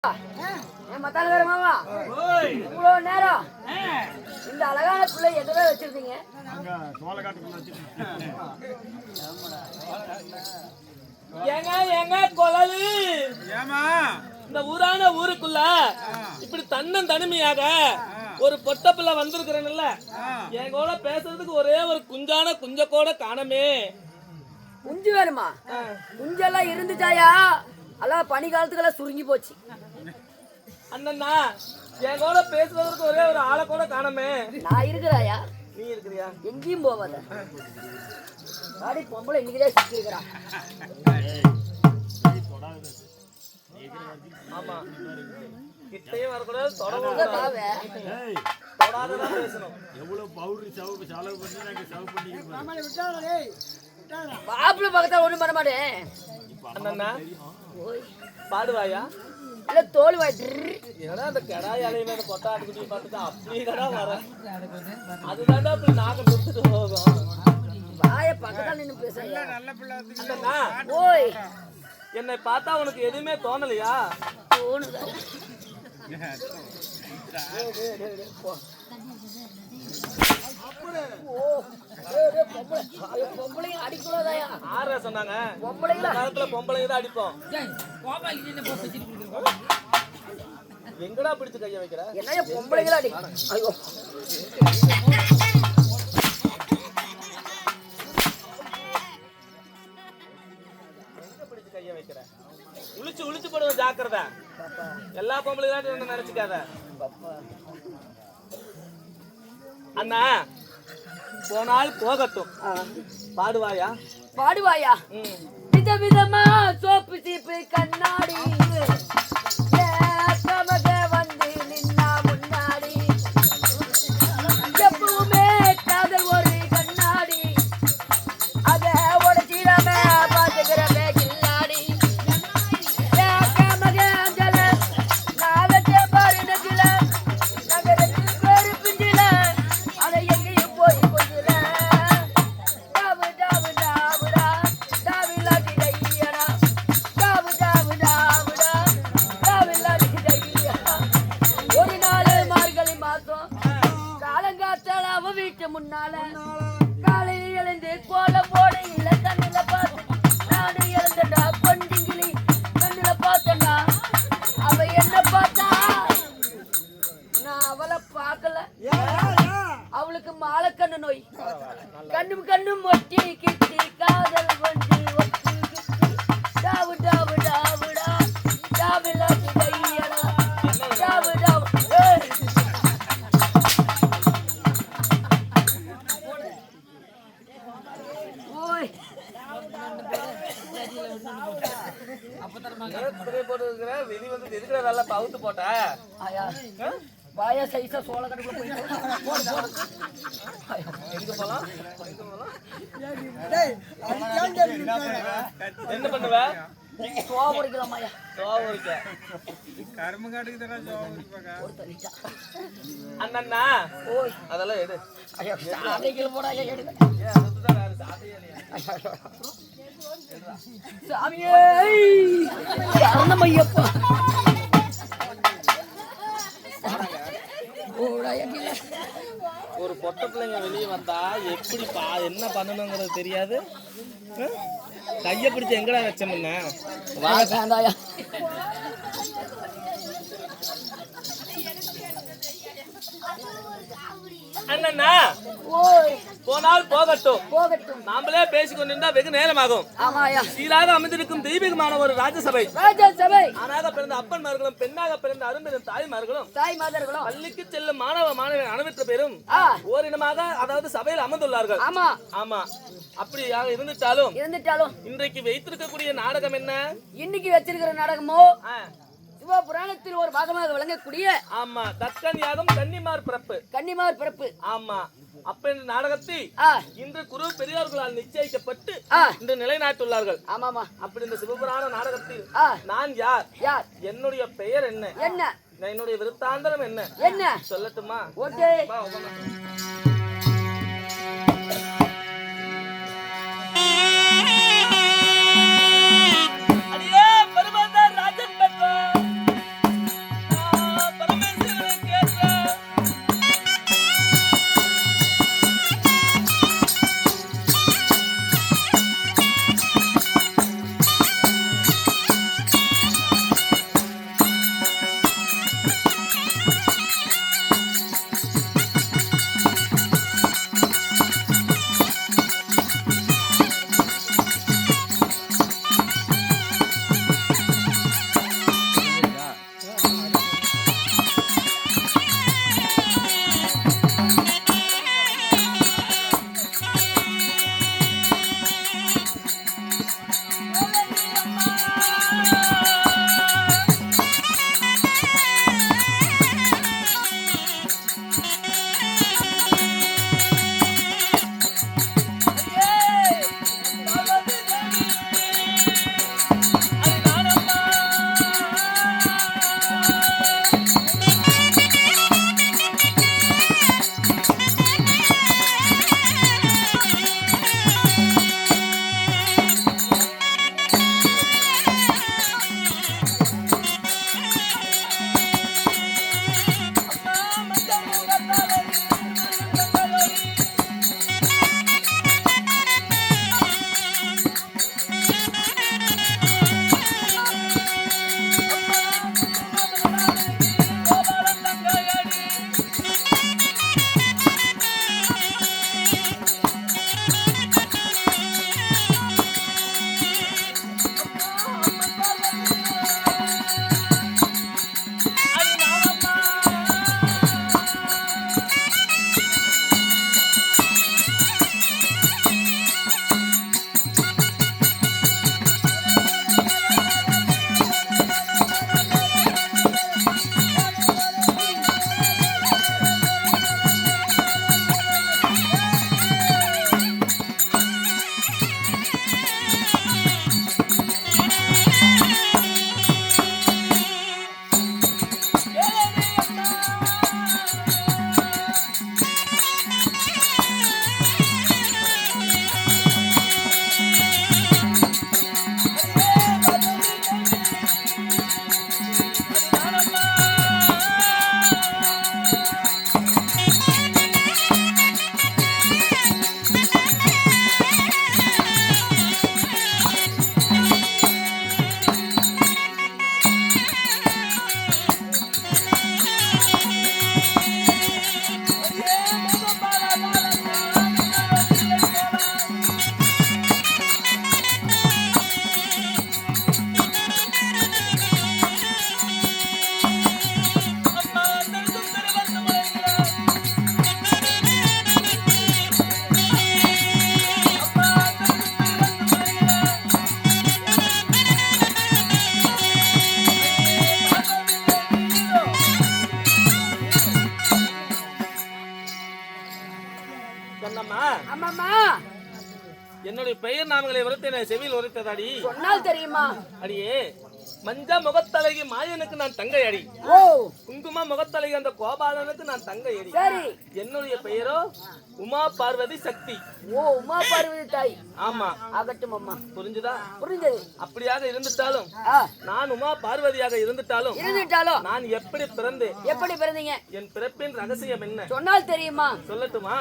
மாமா இவ்வளவு நேரம் இந்த அழகான பிள்ளை எதுவே வச்சிருந்தீங்க? இந்த ஊருக்குள்ள இப்படி தன்னந்தனிமையாக ஒரு பொட்ட பிள்ளை வந்திருக்கிறேன்ல, என் கூட பேசுறதுக்கு ஒரே ஒரு குஞ்ச கூட காணமே. குஞ்சு வேணுமா? குஞ்செல்லாம் இருந்துச்சாயா? எல்லாம் பனி காலத்துக்கெல்லாம் சுருங்கி போச்சு. அண்ணா என் கூட பேசுறதுக்கு ஒரே ஒரு ஆளை கூட காணமே. நான் இருக்கிறாயா? நீ இருக்கிறியா? எங்கேயும் போவாத. வாடி பொம்பளை இன்னைக்குதான் சுத்தி இருக்கிறா. ஆமா, கிட்டையும் வரக்கூடாது, தொடாதான் பேசணும். எவ்வளவு பவுடர் செலவு பண்ணி நாங்க செலவு பண்ணிக்கிறோம். பாப்புல பக்கத்துல ஒண்ணும் பண்ண மாட்டேன். அண்ணா பாடுவாயா? இல்ல தோல் வாய். ஏன்னா அந்த கடாய் அலையில அந்த கொட்டை ஆட்டுக்குட்டி பார்த்துட்டு அப்படியே கடா வர, அதுதான்டா அப்படி நாக்க கொடுத்துட்டு போகும். வாய பக்கத்துல நின்னு பேசல. அண்ணா ஓய், என்னை பார்த்தா உனக்கு எதுவுமே தோணலையா? தோணுதா? பொம்பளையும் அடிக்கூடாதாயா? ஆற சொன்னாங்க பொம்பளைங்களா? காலத்துல பொம்பளைங்க தான் அடிப்போம். எங்கடா பிடிச்சு கைய வைக்கிற? என்னைய பொம்பளைங்களா அடி? ஐயோ, பிடிச்சு கைய வைக்கிற? உளிச்சு போடுவோம், ஜாக்கிரதை. எல்லா பொம்பளைங்களும் நினைச்சுக்காத. அண்ணா போனால் போகட்டும், பாடுவாயா? பாடுவாயா? விதவிதமா சோப்பு சீப்பு கண்ணாடி வந்து நின்னா முன்னாடி, எப்பவுமே காதல் ஒரு கண்ணாடி, அத உடச்சிடாம பாத்துக்கிறவே கில்லாடி. நான் வச்ச பாரு நெஞ்சில, நகரத்து பேரு பிஞ்சில, அதை எங்கேயும் போய் கொஞ்சில. டாவு டாவு டாவுடா, டாவில்லாட்டி டையடா, டாவு டாவு டாவுடா, டாவில்லாட்டி டையடா. ஒரு நாள் மார்கழி மாசம் காலங்காத்தால அவ வீட்டு முன்னால காலையில் எழுந்து கோலம் போட இல்ல கண்ணுல பார்த்து நாடு எழுந்தடா கொஞ்சிங்கிளி கண்ணுல பார்த்தா அவ என்ன பார்த்தா, நான் அவளை பார்க்கல. அவளுக்கு மாலக்கண்ணு நோய், கண்ணும் ஒட்டி கிட்டி காதல் வந்து ஒட்டி கிட்டி. டாவு டாவு டாவுடா, டாவில்லாட்டி டையடா, டாவு டாவு. ஏய், ஓய், வெளி வந்து எதுக்குற நல்லா பவுத்து போட்ட? ஆயா வாயா சைஸா சோள கடுப்புல போயிட்டு எங்க போலாம்? என்ன பண்ணுவ? சோபரிக்கலாமாயா? சோபரிக்க அண்ணா. ஓய், அதெல்லாம் எடு. ஐயா சாதைகள் போடா, ஐயா எடுங்க. சாமியே சரணமையப்பா. ஒரு பொட்ட பிள்ளைங்க வெளியே வந்தா எப்படி என்ன பண்ணணுங்கிறது தெரியாது. கைய பிடிச்சு எங்கடா வச்சோம்னா வேண்டாயா? அண்ணா ஓய், போனால் போகட்டும், போகட்டும். நாமளே பேசிக்கொண்டிருந்தா வெகு நேரமாகும். ஆமாயா, சீராக அமைந்திருக்கும் தெய்வீகமான ஒரு ராஜசபை, ராஜசபை. ஆணாக பிறந்த அப்பன்மார்களும் பெண்ணாக பிறந்த அரும்பெரும் தாய்மார்களும் தாய் மாதர்களும் பள்ளிக்கு செல்லும் மாணவ அனைவற்ற பேரும் ஓரினமாக, அதாவது சபையில் அமர்ந்துள்ளார்கள். ஆமா ஆமா. அப்படியாக இருந்துட்டாலும் இன்றைக்கு வைத்திருக்கக்கூடிய நாடகம் என்ன? இன்னைக்கு வச்சிருக்கிற நாடகமோ சிவபுராணத்தில் ஒரு பாகமாக விளங்கக்கூடிய ஆமா தக்கன் யாகம் கன்னிமார் பிறப்பு. ஆமா. அப்ப இந்த நாடகத்தை இன்று குரு பெரியார்களால் நிச்சயிக்கப்பட்டு இன்று நிலைநாட்டுள்ளார்கள். ஆமாமா. அப்படி இந்த சிவபுராண நாடகத்தில் நான் யார், என்னுடைய பெயர் என்ன, என்னுடைய விருத்தாந்தரம் என்ன சொல்லட்டுமா? ஓகே. அடியே பருவத ராஜன் பெற்ற என்னுடைய பெயர் நாமங்களை உரைத்த செவியில் உரைத்ததாடி. சொன்னால் தெரியுமா? அடியே மஞ்ச முகத்தழகி மாயனுக்கு நான் தங்கை அடி. ஓ குங்கும முகத்தழகி அந்த கோபாலனுக்கு நான் தங்கை அடி. சரி. என்னுடைய பெயரோ உமா பார்வதி சக்தி. ஓ உமா பார்வதி தாய். ஆமா. ஆகட்டும் அம்மா. புரிஞ்சுதா? புரிஞ்சது. அப்படியாக இருந்துட்டாலும் நான் உமா பார்வதியாக இருந்துட்டாலும் நான் எப்படி பிறந்தேன்? எப்படி பிறந்தீங்க? என் பிறப்பின் ரகசியம் என்ன சொன்னால் தெரியுமா? சொல்லட்டுமா?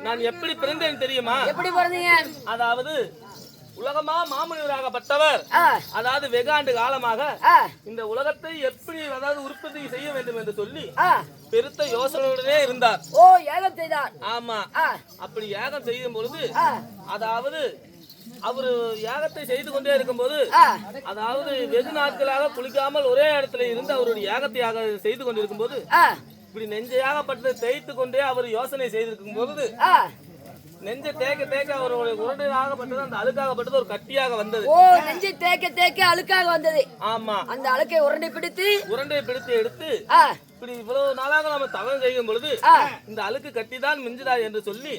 நான் எப்படி பிறந்தேன் தெரியுமா? எப்படி பிறந்தீங்க? அதாவது உலகமா மாமுனிவராகப்பட்டவர் அதாவது வெகாண்டு காலமாக இந்த உலகத்தை எப்படி அதாவது உற்பத்தி செய்ய வேண்டும் என்று சொல்லி பெருத்த யோசனையுடனே இருந்தார். ஓ யாகம் செய்தார். ஆமா. அப்படி யாகம் செய்யும் பொழுது அதாவது அவரு யாகத்தை செய்து கொண்டே இருக்கும்போது அதாவது வெகு நாட்களாக குளிக்காமல் ஒரே இடத்துல இருந்து அவருடைய யாகத்தை செய்து கொண்டிருக்கும் போது இப்படி நெஞ்சையாகப்பட்டதை தேய்த்து கொண்டே அவர் யோசனை செய்திருக்கும் பொழுது நெஞ்சை தேக்க தேக்க அவருடைய உருண்டையாகப்பட்டது அந்த அழுக்காகப்பட்டது ஒரு கட்டியாக வந்தது. ஓ நெஞ்சை தேக்க தேக்க அழுக்காக வந்தது. ஆமா. அந்த அழுக்கை உருண்டை பிடித்து எடுத்து இப்படி இவ்வளவு நாளாக நம்ம தவம் செய்யும் பொழுது இந்த அழுக்கு கட்டிதான் மிஞ்சுதா என்று சொல்லி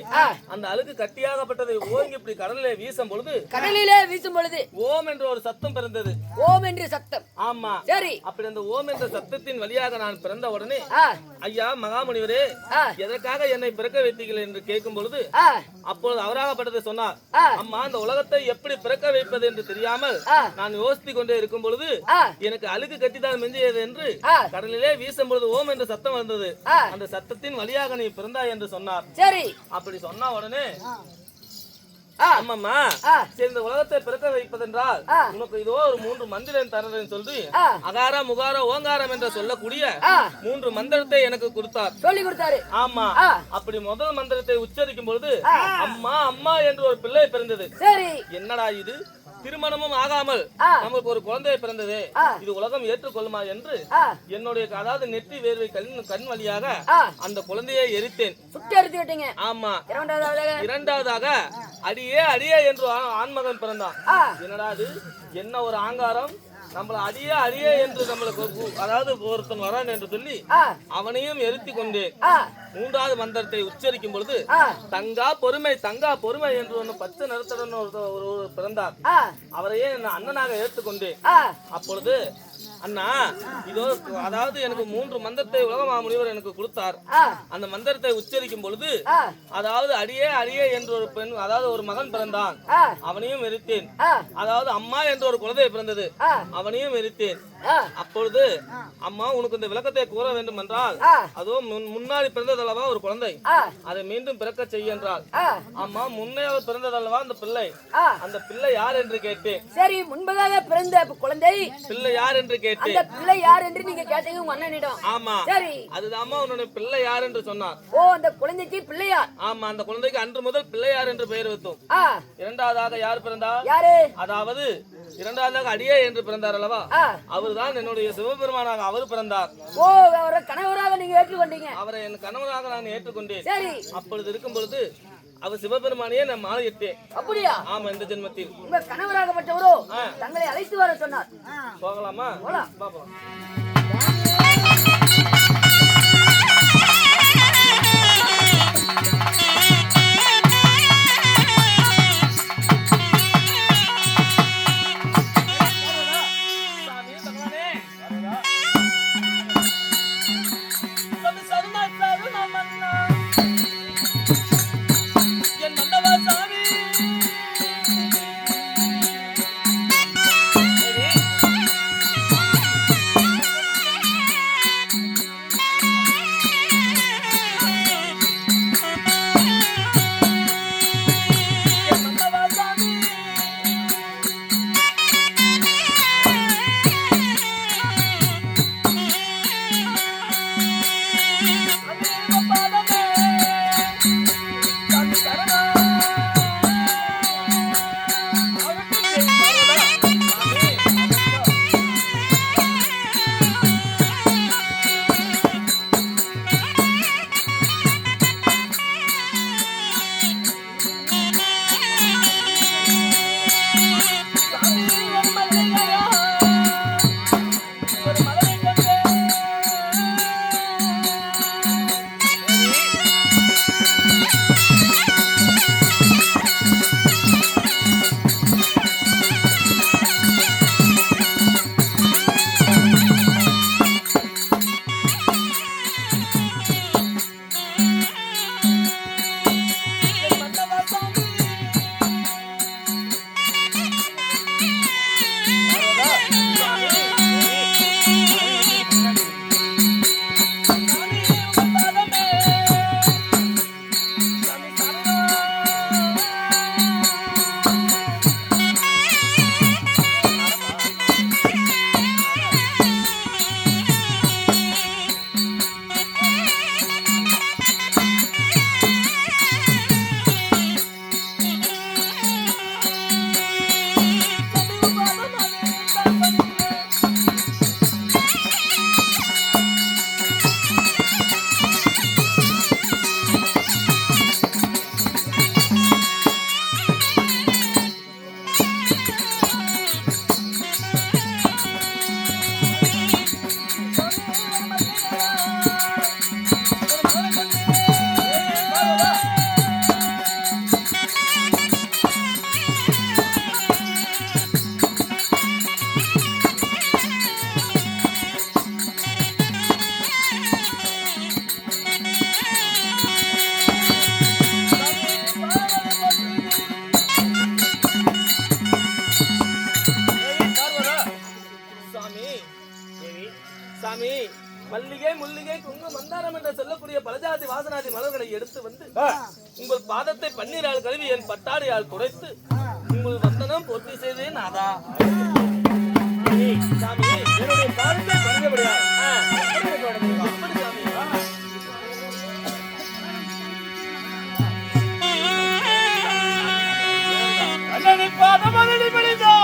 அந்த அழுக்கு கட்டியாகப்பட்டதை ஓங்கி இப்படி கடலிலே வீசும் பொழுது ஓம் என்ற ஒரு சத்தம் பிறந்தது. ஓம் என்ற சத்தம். ஆமா. சரி. அப்படி அந்த ஓம் என்ற சத்தத்தின் வழியாக நான் பிறந்த உடனே ஐயா மகாமுனிவரே எதற்காக என்னை பிறக்க வைத்தீர்கள் என்று கேட்கும் பொழுது அப்பொழுது அவராகப்பட்டதை சொன்னார். அம்மா அந்த உலகத்தை எப்படி பிறக்க வைப்பது என்று தெரியாமல் நான் யோசித்துக் கொண்டே இருக்கும் பொழுது எனக்கு அழுக்கு கட்டிதான் மிஞ்சியது என்று கடலிலே வீசும் பொழுது ஓம் என்ற சத்தம் வந்தது. அந்த சத்தத்தின் வழியாக நீ பிறந்தாய் என்று சொன்னார். சரி. அப்படி சொன்ன உடனே அம்மா சரி இந்த உலகத்தை பிறக்க வைப்பதென்றால் உனக்கு இதோ ஒரு 3 மந்திரம் தரேன் சொல்லி அகார முகார ஓங்காரம் என்று சொல்லக்கூடிய 3 மந்திரத்தை எனக்கு கொடுத்தார். சொல்லி கொடுத்தாரு. ஆமா. அப்படி முதல் மந்திரத்தை உச்சரிக்கும் பொழுது அம்மா அம்மா என்று ஒரு பிள்ளை பிறந்தது. சரி. என்னடா இது திருமணமும் ஆகாமல் நமக்கு ஒரு குழந்தை பிறந்தது, இது உலகம் ஏற்றுக்கொள்ளுமா என்று என்னுடைய அதாவது நெற்றி வேர்வை கண் வழியாக அந்த குழந்தையை எரித்தேன். ஆமா. இரண்டாவதாக அடியே அடியே என்று ஆண்மகன் பிறந்தான். என்னடா அது, என்ன ஒரு ஆங்காரம், நம்மள அடியே அடியே என்று நம்மளுக்கு அதாவது ஒருத்தன் வரான் என்று சொல்லி அவனையும் எரித்து கொண்டேன். மூன்றாவது மந்திரத்தை உச்சரிக்கும் பொழுது தங்கா பொறுமை தங்கா பொறுமை என்று ஒன்று பச்சை நிறத்துடன் ஒரு பிறந்தார். அவரையே அண்ணனாக ஏற்றுக்கொண்டேன். அப்பொழுது அண்ணா இதோ அதாவது எனக்கு 3 மந்திரத்தை உலகமா முனிவர் எனக்கு கொடுத்தார். அந்த மந்திரத்தை உச்சரிக்கும் பொழுது அதாவது அடியே அடியே என்று ஒரு பெண் அதாவது ஒரு மகன் பிறந்தான், அவனையும் எரித்தேன். அதாவது அம்மா என்று ஒரு குழந்தை பிறந்தது, அவனையும் எரித்தேன். அப்பொழுது அம்மா உனக்கு இந்த விளக்கத்தை கூற வேண்டும் என்றால் அதோ முன்னாடி பிறந்ததல்லவா ஒரு குழந்தை, அதை மீண்டும் பிறக்க செய்ய என்றால் அம்மா முன்னே பிறந்ததல்லவா அந்த பிள்ளை, அந்த பிள்ளை யார் என்று கேட்டேன். சரி, முன்பதாக பிறந்த குழந்தை பிள்ளை யார் என்று கேட்டேன். அந்த பிள்ளை யார் என்று நீங்க கேட்டீங்க உங்க அண்ணனிடம். ஆமா. சரி, அதுதாம்மா உன்னுடைய பிள்ளை யார் என்று சொன்னார். ஓ, அந்த குழந்தைக்கு பிள்ளையார். ஆமா, அந்த குழந்தைக்கு அன்று முதல் பிள்ளையார் என்று பெயர் வைத்தோம். இரண்டாவதாக யார் பிறந்தார்? யாரு? அதாவது இரண்டாவதாக அடியே என்று பிறந்தார் அல்லவா, அவர்தான் என்னுடைய சிவபெருமானாக அவர் பிறந்தார். ஓ, அவரை கணவராக நீங்க ஏற்றுக்கொண்டீங்க. அவரை என் கணவராக நான் ஏற்றுக்கொண்டேன். சரி, அப்பொழுது இருக்கும் பொழுது அவர் சிவபெருமானையே நான் மாலையிட்டேன். அப்படியா? ஆமா, இந்த ஜென்மத்தில் உங்க கணவராகப்பட்டவரோ தங்களை அழைத்து வர சொன்னார். போகலாமா? போலாம். பாப்போம். மல்லிகை முல்லிகை குங்குமம் மந்தாரம் என்று சொல்லக்கூடிய பலஜாதி வாசனாதி மலர்களை எடுத்து வந்து உங்கள் பாதத்தை பன்னீரால் கழுவி என் பட்டாடையால் துடைத்து உங்கள் வந்தனம் பூர்த்தி செய்தேன். நாதா சாமி, என்னுடைய பாதத்தை பணிந்தபடியா அப்படி சாமி. அண்ணனை பாதமலி பணிந்தா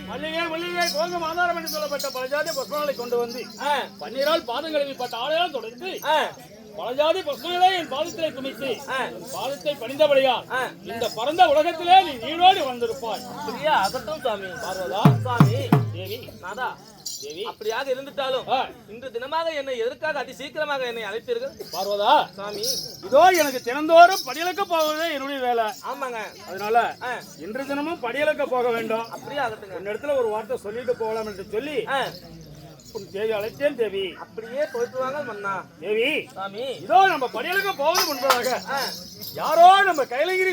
மல்லிகை மல்லிகை கோங்க மாதாரம் என்று சொல்லப்பட்ட பல ஜாதி புஷ்பங்களை கொண்டு வந்து பன்னீரால் பாதங்களில் பட்ட ஆடையால் தொடர்ந்து பல ஜாதி புஷ்பங்களை என் பாதத்திலே குமித்து பாதத்தை பணிந்தபடியால் இந்த பரந்த உலகத்திலே நீ நீரோடு வந்திருப்பாய். அப்படியா? அகட்டும் சாமி. பார்வதா, சாமி, தேவி, நாதா, தேவி, அப்படியாக இருந்துட்டாலும் இன்று தினமாக என்னை எதற்காக அதி சீக்கிரமாக என்னை அழைத்தீர்கள்? பார்வதா, சாமி, இதோ எனக்கு தினந்தோறும் படியலக்க போவதே என்னுடைய வேலை. ஆமாங்க. அதனால இன்று தினமும் படியலக்க போக வேண்டும். அப்படியே ஆகட்டுங்க. இந்த இடத்துல ஒரு வார்த்தை சொல்லிட்டு போகலாம் என்று சொல்லி உன் தேவி அழைத்தேன். தேவி, அப்படியே போயிட்டு வாங்க மன்னா. தேவி, சாமி, இதோ நம்ம படியலுக்கு போவது முன்பதாக யாரோ நம்ம கைலகிரி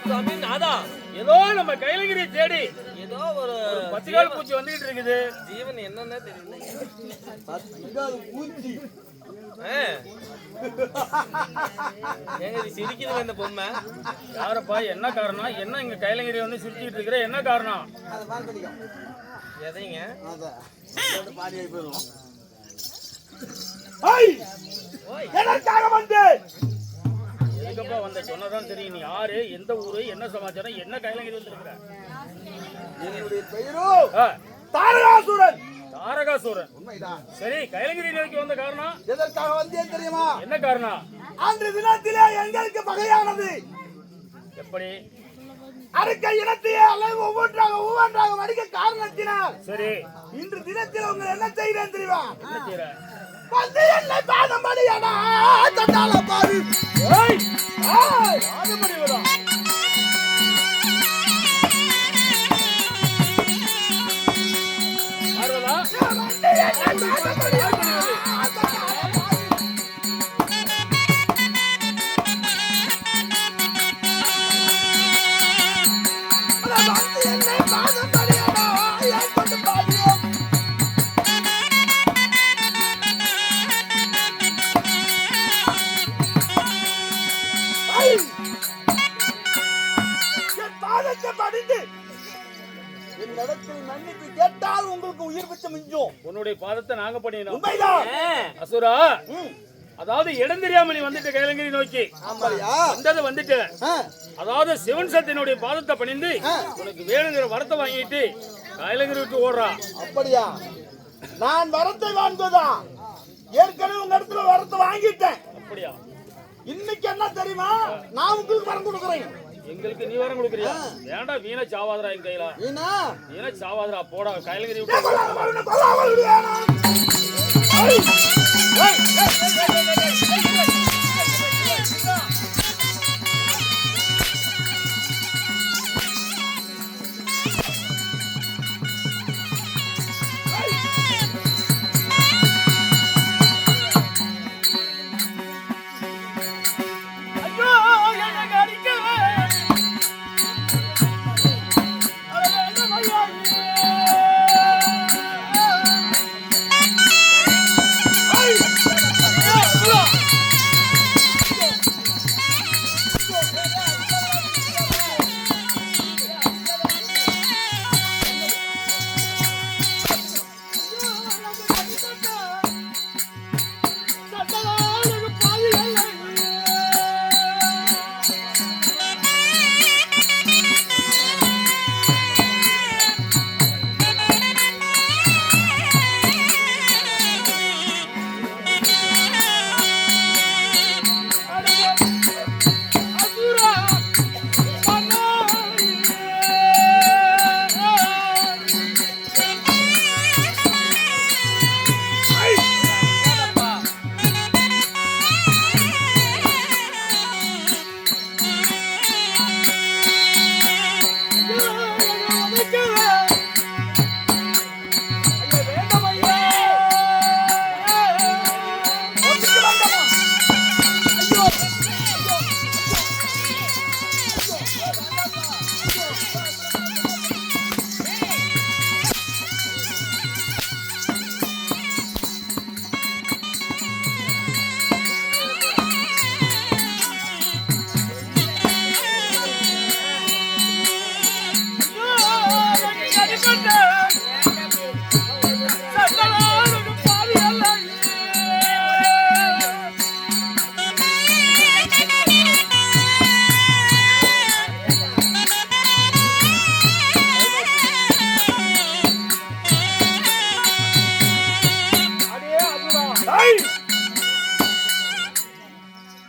சாமி, நாதா, ஏதோ நம்ம கைலகிரி தேடி ஏதோ ஒரு பச்சிகால் பூச்சி வந்துகிட்டு இருக்குது. ஜீவன் என்னன்னு தெரியல. ஏங்க இது சிரிக்குதுங்க இந்த பொம்மை? யாரப்பா, என்ன காரணம்? என்ன இங்க கைலகிரி வந்து சுத்திட்டு இருக்கிற, என்ன காரணம்? எதைங்க? எதற்காக வந்து எதுக்கப்பா வந்த சொன்னதான் தெரியும். நீ யாரு, எந்த ஊரு, என்ன சமாச்சாரம், என்ன கைலகிரி வந்திருக்கிற? என்னுடைய பெயரோ ஆ, தாரகாசுரன். தாரகாசுரன். உண்மைதான். சரி, கைலகிரி நோக்கி வந்த காரணம் எதற்காக வந்தேன் தெரியுமா? என்ன காரணம்? அன்று தினத்திலே எங்களுக்கு பகையானது. எப்படி? அறுக்க இனத்தையே அல்லது ஒவ்வொன்றாக மடிக்க காரணத்தினால் சரி, இன்று தினத்தில் உங்களை என்ன செய்கிறேன் தெரியுமா? என்ன செய்யற? வந்து என்னை பாதம் படியாடா தட்டால பாரு. ஏய், ஏய், ஆடுபடி வரா. பார்வதா, வந்து என்னை பாதம் படியாடா தட்டால பாரு. வந்து என்னை பாதம் படியாடா ஏன் கொண்டு பாரு. என் பாதத்தை படிந்து என் இடத்தில் மன்னிப்பு கேட்டால் உங்களுக்கு உயிர் பிச்சை மிஞ்சும். உன்னுடைய பாதத்தை நாங்க பண்ணினோம். உண்மைதான். அசுரா, அதாவது இடம் தெரியாம நீ வந்துட்டு கைலங்கிரி நோக்கி ஆமாயா? வந்தது வந்துட்டு, அதாவது சிவன் சத்தினுடைய பாதத்தை பணிந்து உனக்கு வேணுங்கிற வரத்தை வாங்கிட்டு கைலங்கிரி விட்டு ஓடுறா. அப்படியா? நான் வரத்தை வாங்குவதான். ஏற்கனவே உங்க இடத்துல வரத்தை வாங்கிட்டேன். அப்படியா? இன்னைக்கு என்ன தெரியுமா? நான் உங்களுக்கு வரம் கொடுக்குறேன். எங்களுக்கு நீ வரம் கொடுக்குறியா? ஏன்டா வீணா சாவாதரா என் கையில? வீணா? வீணா சாவாதரா, போடா கைலங்கிரி ஏய், விட்டு. கொல்லாமல் விடுவேனா? ஏய், ஏய், ஐயோ, எனக்கு அடிக்கவே. அட வேண்டாம் ஐயா. ஏய்,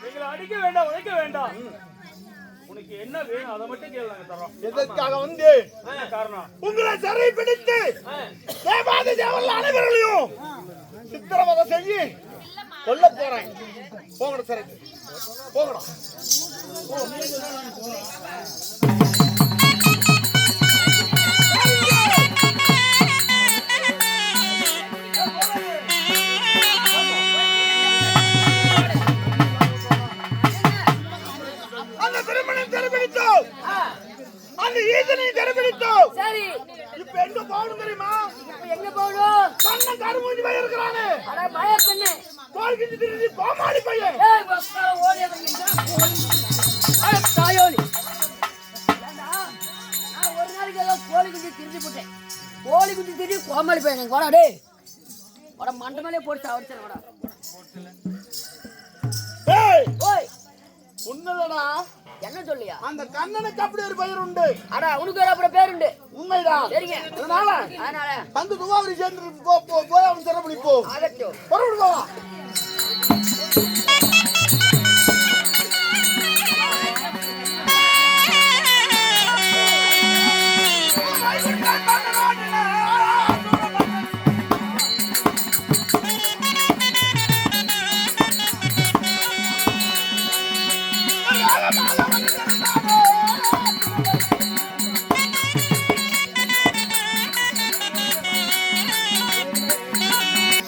எங்களை அடிக்க வேண்டாம், உழைக்க வேண்டாம். உனக்கு என்ன வேணும் அதை மட்டும் கேளு, நாங்க தரோம். எதற்காக வந்து என்ன காரணம்? உங்களை சிறை பிடித்து தேவாதி தேவர்கள் அனைவர்களையும் சித்திரவதை செய்ய கொல்ல போறேன். போங்கடா சிறைக்கு, போங்கடா. அந்த திருமணம் தெரிவித்தோம், அந்த ஈசனை தெரிவித்தோம். சரி, இப்ப எங்க போகணும் தெரியுமா? இப்ப எங்க போகணும்? கண்ண கருமூஞ்சி பையன் இருக்கிறானே, அட பயப்பண்ணு. கோழிக்கு திரும்பி கோமாளி பையன். ஏய் பஸ்ஸா ஓடிய வந்தீங்க. அட தாயோலி. ஏண்டா, நான் ஒரு நாளைக்கு ஏதோ கோழி குஞ்சு திருடி போட்டேன். கோழி குஞ்சு திருடி கோமாளி பையன் வாடா டேய். வாடா மண்ட மேலே போட்டு அவர்ச்சேன் வாடா. ஏய், ஓய், உன்னதடா. என்ன சொல்லியா? அந்த கண்ணனுக்கு அப்படி ஒரு பெயர் உண்டு. அட உனக்கு ஒரு அப்புறம் பேர் உண்டு. உண்மைதான். சரிங்க. அதனால வந்து துவாவரி சேர்ந்து போய் அவன் சிறப்படி போ. ஆகட்டும். பொருள் போவா.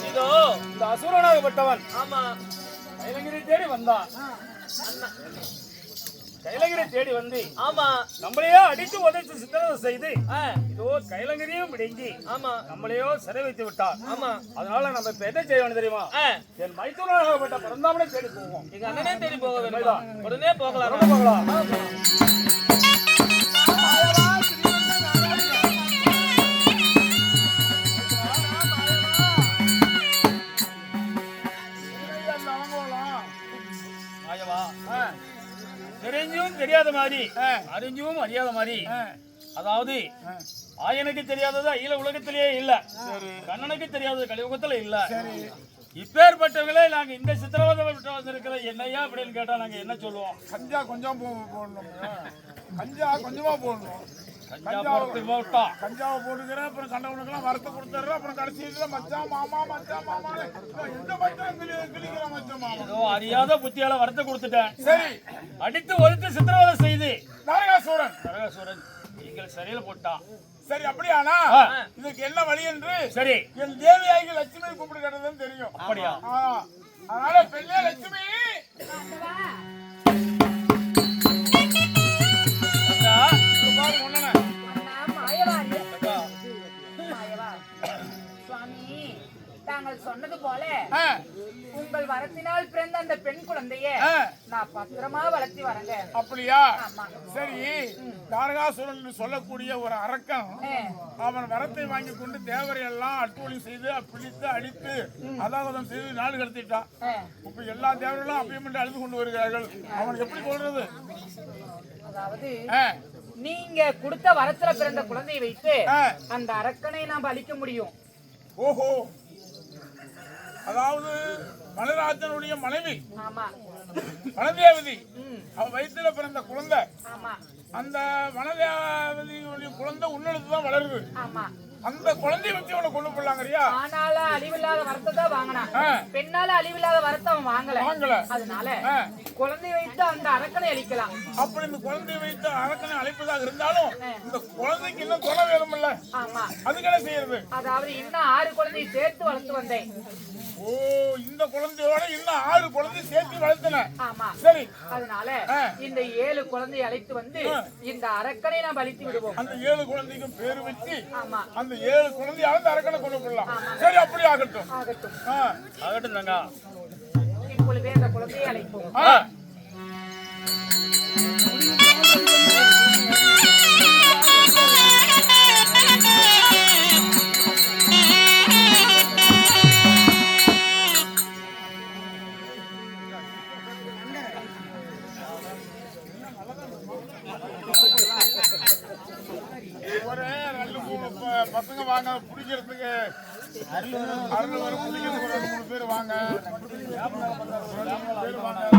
இதோ இந்த அசுரனாகப்பட்டவன் ஆமா கைலங்கிரி தேடி வந்தான். கைலங்கிரி தேடி வந்து ஆமா நம்மளையோ அடித்து உதைத்து சித்திரவதை செய்து இதோ கைலங்கிரியும் பிடுங்கி ஆமா நம்மளையோ சிறை வைத்து விட்டார். ஆமா அதனால நம்ம இப்ப என்ன செய்ய வேணும் தெரியுமா? என் மைத்துனராகப்பட்ட பரந்தாமனை தேடி போவோம். எங்க அண்ணனே தேடி போக வேண்டாம், உடனே போகலாம். போகலாம். ஆயவா, தெரிஞ்சும் தெரியாத மாதிரி, அறிஞ்சும் அறியாத மாதிரி, அதாவது ஆயனுக்கு தெரியாதது அகில உலகத்திலேயே இல்ல, கண்ணனுக்கு தெரியாதது கலியுகத்துல இல்ல. இப்பேற்பட்டவங்களே நாங்க இந்த சித்திரவதை இருக்கிற என்னையா அப்படின்னு கேட்டா நாங்க என்ன சொல்லுவோம்? கஞ்சா கொஞ்சம் போடணும். கஞ்சா கொஞ்சமா போடணும். கஞ்சாவை போட்டுக்கிறேன், அப்புறம் கண்டவனுக்கெல்லாம் வரத்தை கொடுத்துட்றேன், அப்புறம் கடைசியில மச்சான் மாமா மச்சான் மாமா எந்த மச்சான் கிளிக்கிற மச்சான் மாமா. ஏதோ அறியாத புத்தியால வரத்தை கொடுத்துட்டேன். சரி, அடித்து ஒதுத்து சித்திரவதை செய்து நரகாசூரன் நீங்கள் சரியில போட்டான். சரி, அப்படியானா இதுக்கு என்ன வழி என்று சரி என் தேவியாகி லட்சுமி கூப்பிட்டு கேட்டதுன்னு தெரியும். அப்படியா? அதனால பெண்ணே லட்சுமி, சுவாமி, தாங்கள் சொன்னது போல உங்கள் வரத்தினால் பிறந்த அந்த பெண் குழந்தைய நான் பத்திரமா வளர்த்தி வரங்க. அப்படியா? சரி, தாரகாசுரன் சொல்லக்கூடிய ஒரு அரக்கன் அவன் வரத்தை வாங்கி கொண்டு தேவரை எல்லாம் அட்டூழி செய்து பிடித்து அடித்து அதாவதம் செய்து நாடு கடத்திட்டான். இப்ப எல்லா தேவர்களும் அப்பயும் அழுது கொண்டு வருகிறார்கள். அவன் எப்படி சொல்றது? அதாவது நீங்க கொடுத்த வரத்துல பிறந்த குழந்தையை வைத்து அந்த அரக்கனை நாம் அழிக்க முடியும். ஓஹோ, அதாவது மலராஜனுடைய மனைவி வனதேவதி அவ வயிற்றுல பிறந்த குழந்தை. அந்த வனதேவதியுடைய குழந்தை உன்னெடுத்துதான் வளருது. அந்த குழந்தைய வச்சு அவனை கொண்டு போடலாங்கறியா? ஆனால அழிவில்லாத வரத்தை தான் வாங்கினான். பெண்ணால அழிவில்லாத வரத்தை அவன் வாங்கல. அதனால குழந்தையை வைத்து அந்த அரக்கனை அழிக்கலாம். அப்படி இந்த குழந்தையை வைத்து அரக்கனை அழைப்பதாக இருந்தாலும் இந்த குழந்தைக்கு இன்னும் தொலை வேணும்ல? ஆமா, அதுக்கு என்ன செய்யறது? அதாவது இன்னும் 6 குழந்தையை சேர்த்து வளர்த்து வந்தேன். ஓ, இந்த குழந்தையோட இன்னும் 6 குழந்தை சேர்த்து வளர்த்தன. ஆமா, சரி. அதனால இந்த 7 குழந்தையை அழைத்து வந்து இந்த அரக்கனை நாம் அழித்து விடுவோம். அந்த 7 குழந்தைக்கும் பேரு வச்சு ஆமா, அந்த 7 குழந்தைய அந்த அரக்கனை கொண்டு போடலாம். சரி, அப்படி ஆகட்டும். ஆகட்டும் தாங்க. இப்பொழுதே அந்த குழந்தையை அழைப்போம். ஒரு 2 பசங்க வாங்க பிடிக்கிறதுக்கு அருள் வரும், புள்ளிங்க ஒரு 2 3 பேர் வாங்க.